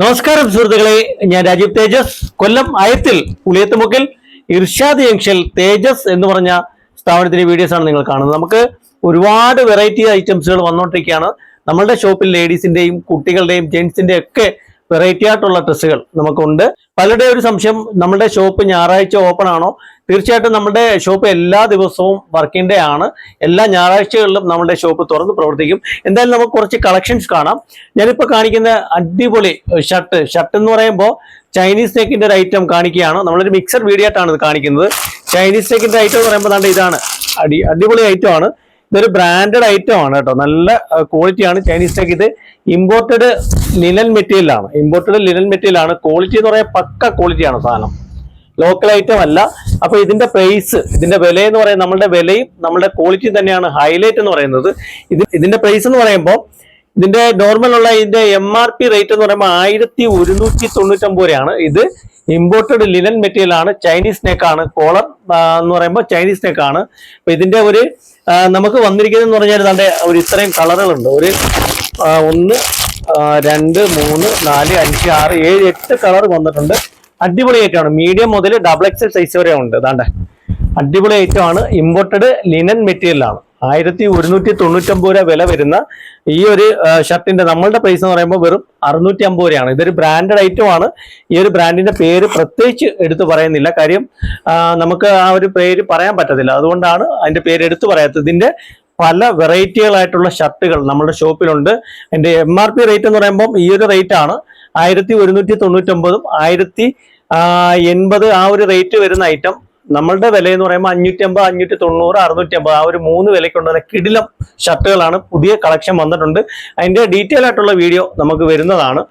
നമസ്കാരം സുഹൃത്തുക്കളെ, ഞാൻ രാജീവ് തേജസ്. കൊല്ലം ആയത്തിൽ പുളിയത്തുമുക്കിൽ ഇർഷാദ് ജംഗ്ഷൻ തേജസ് എന്ന് പറഞ്ഞ സ്ഥാപനത്തിന്റെ വീഡിയോസ് ആണ് നിങ്ങൾ കാണുന്നത്. നമുക്ക് ഒരുപാട് വെറൈറ്റി ഐറ്റംസുകൾ വന്നുകൊണ്ടിരിക്കുകയാണ്. നമ്മളുടെ ഷോപ്പിൽ ലേഡീസിന്റെയും കുട്ടികളുടെയും ജെന്റ്സിന്റെയും ഒക്കെ വെറൈറ്റി ആയിട്ടുള്ള ഡ്രസ്സുകൾ നമുക്കുണ്ട്. പലരുടെ ഒരു സംശയം, നമ്മുടെ ഷോപ്പ് ഞായറാഴ്ച ഓപ്പൺ ആണോ? തീർച്ചയായിട്ടും നമ്മുടെ ഷോപ്പ് എല്ലാ ദിവസവും വർക്കിംഗ് ഡേ ആണ്. എല്ലാ ഞായറാഴ്ചകളിലും നമ്മുടെ ഷോപ്പ് തുറന്ന് പ്രവർത്തിക്കും. എന്തായാലും നമുക്ക് കുറച്ച് കളക്ഷൻസ് കാണാം. ഞാനിപ്പോൾ കാണിക്കുന്ന അടിപൊളി ഷർട്ട് എന്ന് പറയുമ്പോൾ ചൈനീസ് നെക്കിന്റെ ഒരു ഐറ്റം കാണിക്കുകയാണ്. നമ്മളൊരു മിക്സഡ് വീഡിയോ ആയിട്ടാണ് ഇത് കാണിക്കുന്നത്. ചൈനീസ് നെക്കിന്റെ ഐറ്റം എന്ന് പറയുമ്പോൾ ഇതാണ് അടിപൊളി ഐറ്റം ആണ്. ഇതൊരു ബ്രാൻഡഡ് ഐറ്റം ആണ് കേട്ടോ. നല്ല ക്വാളിറ്റിയാണ് ചൈനീസ് നെക്ക്. ഇത് ഇമ്പോർട്ടഡ് ലിനൻ മെറ്റീരിയൽ ആണ്. ക്വാളിറ്റി എന്ന് പറയാൻ പക്ക ക്വാളിറ്റിയാണ് സാധനം, ലോക്കൽ ഐറ്റം അല്ല. അപ്പൊ ഇതിന്റെ പ്രൈസ്, ഇതിന്റെ വില എന്ന് പറയുന്നത് നമ്മളുടെ വിലയും നമ്മളുടെ ക്വാളിറ്റിയും തന്നെയാണ് ഹൈലൈറ്റ് എന്ന് പറയുന്നത്. ഇതിന്റെ പ്രൈസ് എന്ന് പറയുമ്പോൾ ഇതിന്റെ നോർമൽ ഉള്ള ഇതിന്റെ MRP റേറ്റ് എന്ന് പറയുമ്പോൾ 1199 രൂപയാണ്. ഇത് ഇമ്പോർട്ടഡ് ലിനൻ മെറ്റീരിയൽ ആണ്. ചൈനീസ് നെക്കാണ്. കോളർ എന്ന് പറയുമ്പോൾ ചൈനീസ് നെക്കാണ്. അപ്പൊ ഇതിന്റെ ഒരു നമുക്ക് വന്നിരിക്കുന്നതെന്ന് പറഞ്ഞാൽ ഒരു ഇത്രയും കളറുകളുണ്ട്. ഒരു 1 2 3 4 5 6 7 8 കളർ വന്നിട്ടുണ്ട്. അടിപൊളി ഐറ്റം ആണ്. മീഡിയം മുതൽ XXL സൈസ് വരെ ഉണ്ട്. അടിപൊളി ഐറ്റം ആണ്. ഇമ്പോർട്ടഡ് ലിനൻ മെറ്റീരിയൽ ആണ്. 1199 രൂപ വില വരുന്ന ഈ ഒരു ഷർട്ടിന്റെ നമ്മളുടെ പ്രൈസ് എന്ന് പറയുമ്പോൾ വെറും 650 രൂപയാണ്. ഇതൊരു ബ്രാൻഡഡ് ഐറ്റം ആണ്. ഈ ഒരു ബ്രാൻഡിന്റെ പേര് പ്രത്യേകിച്ച് എടുത്തു പറയുന്നില്ല, കാര്യം നമുക്ക് ആ ഒരു പേര് പറയാൻ പറ്റത്തില്ല. അതുകൊണ്ടാണ് അതിന്റെ പേര് എടുത്തു പറയാത്തത്. ഇതിന്റെ പല വെറൈറ്റികളായിട്ടുള്ള ഷർട്ടുകൾ നമ്മുടെ ഷോപ്പിലുണ്ട്. അതിന്റെ MRP റേറ്റ് എന്ന് പറയുമ്പോൾ ഈ ഒരു റേറ്റ് ആണ്. 1199 1080 ആ ഒരു റേറ്റ് വരുന്ന ഐറ്റം. നമ്മളുടെ വില എന്ന് പറയുമ്പോൾ 550 590 650 ആ ഒരു 3 വിലയ്ക്കുള്ള കിടിലം ഷർട്ടുകളാണ്. പുതിയ കളക്ഷൻ വന്നിട്ടുണ്ട്. അതിന്റെ ഡീറ്റെയിൽ ആയിട്ടുള്ള വീഡിയോ നമുക്ക് വരുന്നതാണ്.